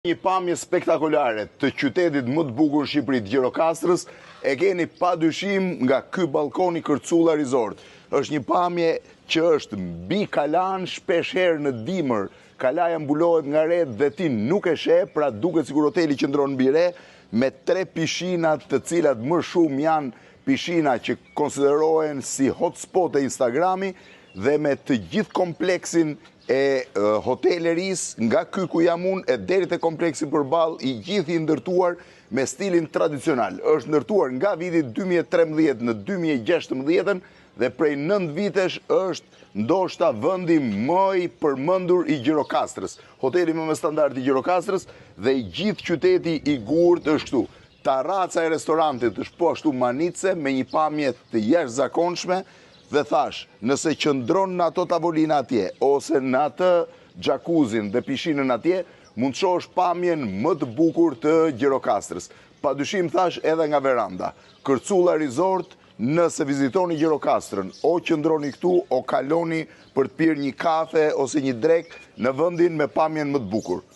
Një pamje spektakolare të qytetit më të bukur në Shqipëri, Gjirokastrës, e keni pa dyshim nga ky balkoni Kërcula Resort. Është një pamje që është mbi kalan, shpesh herë në dimër. Kalaja mbulohet nga re dhe ti nuk e sheh, pra duket sikur hoteli qëndron mbi re, me 3 pishinat të cilat më shumë janë pishina që konsiderohen si hotspot e Instagrami, dhe me të gjithë kompleksin e hoteleris nga ky ku jam unë e deri te kompleksi përballë, i gjithë i ndërtuar me stilin tradicional. Është ndërtuar nga viti 2013 në 2016 dhe prej 9 vitesh është ndoshta vendi më i përmendur i Gjirokastrës. Hoteli më me standard i Gjirokastrës dhe i gjithë qyteti i gurt është këtu. Terraca e restorantit është po ashtu manice me një pamje të jashtëzakonshme. Dhe thash, nëse qëndron në ato tavolina atje, ose në atë gjakuzin dhe pishinën atje, mund të shohësh pamjen më të bukur të Gjirokastrës. Pa dyshim thash edhe nga veranda. Kërcula Resort, nëse vizitoni Gjirokastrën, o qëndroni këtu, o kaloni për të pirë një kafe ose një drek në vendin me pamjen më të bukur.